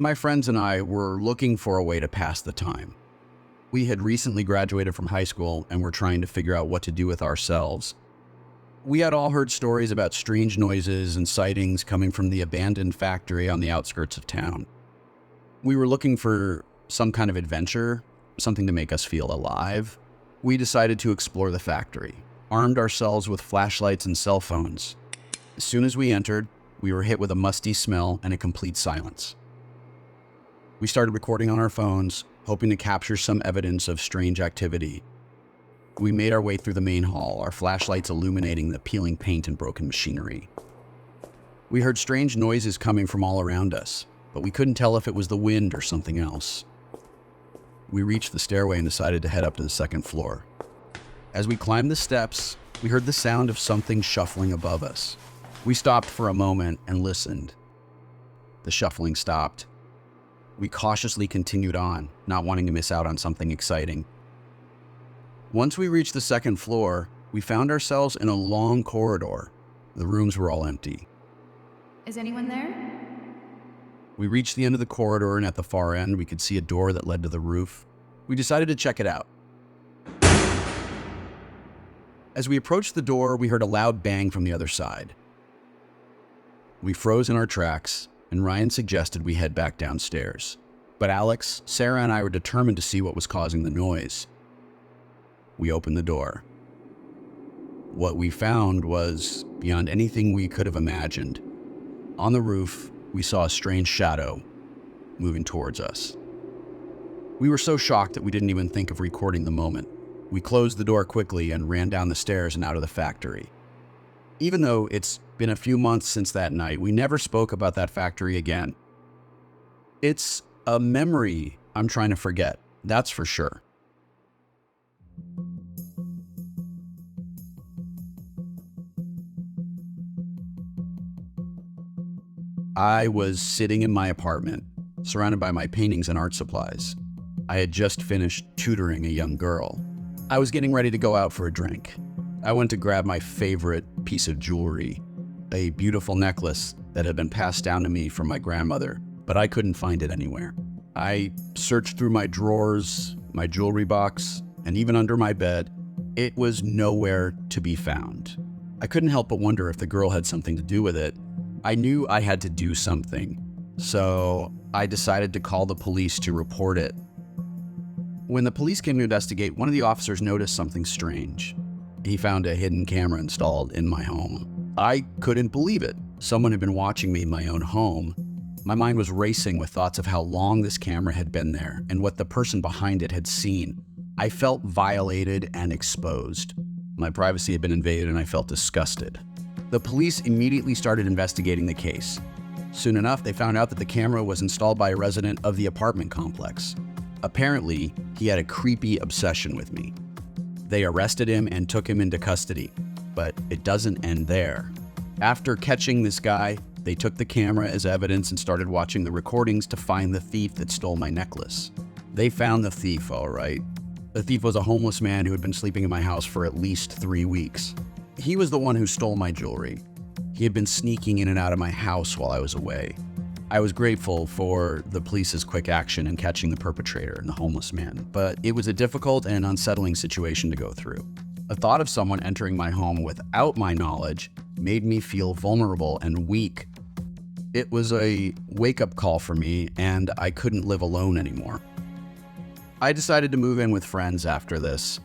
My friends and I were looking for a way to pass the time. We had recently graduated from high school and were trying to figure out what to do with ourselves. We had all heard stories about strange noises and sightings coming from the abandoned factory on the outskirts of town. We were looking for some kind of adventure, something to make us feel alive. We decided to explore the factory, armed ourselves with flashlights and cell phones. As soon as we entered, we were hit with a musty smell and a complete silence. We started recording on our phones, hoping to capture some evidence of strange activity. We made our way through the main hall, our flashlights illuminating the peeling paint and broken machinery. We heard strange noises coming from all around us, but we couldn't tell if it was the wind or something else. We reached the stairway and decided to head up to the second floor. As we climbed the steps, we heard the sound of something shuffling above us. We stopped for a moment and listened. The shuffling stopped. We cautiously continued on, not wanting to miss out on something exciting. Once we reached the second floor, we found ourselves in a long corridor. The rooms were all empty. Is anyone there? We reached the end of the corridor, and at the far end, we could see a door that led to the roof. We decided to check it out. As we approached the door, we heard a loud bang from the other side. We froze in our tracks, and Ryan suggested we head back downstairs. But Alex, Sarah, and I were determined to see what was causing the noise. We opened the door. What we found was beyond anything we could have imagined. On the roof, we saw a strange shadow moving towards us. We were so shocked that we didn't even think of recording the moment. We closed the door quickly and ran down the stairs and out of the factory. Even though it's been a few months since that night, we never spoke about that factory again. It's a memory I'm trying to forget, that's for sure. I was sitting in my apartment, surrounded by my paintings and art supplies. I had just finished tutoring a young girl. I was getting ready to go out for a drink. I went to grab my favorite piece of jewelry, a beautiful necklace that had been passed down to me from my grandmother, but I couldn't find it anywhere. I searched through my drawers, my jewelry box, and even under my bed. It was nowhere to be found. I couldn't help but wonder if the girl had something to do with it. I knew I had to do something, so I decided to call the police to report it. When the police came to investigate, one of the officers noticed something strange. He found a hidden camera installed in my home. I couldn't believe it. Someone had been watching me in my own home. My mind was racing with thoughts of how long this camera had been there and what the person behind it had seen. I felt violated and exposed. My privacy had been invaded and I felt disgusted. The police immediately started investigating the case. Soon enough, they found out that the camera was installed by a resident of the apartment complex. Apparently, he had a creepy obsession with me. They arrested him and took him into custody, but it doesn't end there. After catching this guy, they took the camera as evidence and started watching the recordings to find the thief that stole my necklace. They found the thief, all right. The thief was a homeless man who had been sleeping in my house for at least 3 weeks. He was the one who stole my jewelry. He had been sneaking in and out of my house while I was away. I was grateful for the police's quick action in catching the perpetrator and the homeless man, but it was a difficult and unsettling situation to go through. The thought of someone entering my home without my knowledge made me feel vulnerable and weak. It was a wake-up call for me, and I couldn't live alone anymore. I decided to move in with friends after this.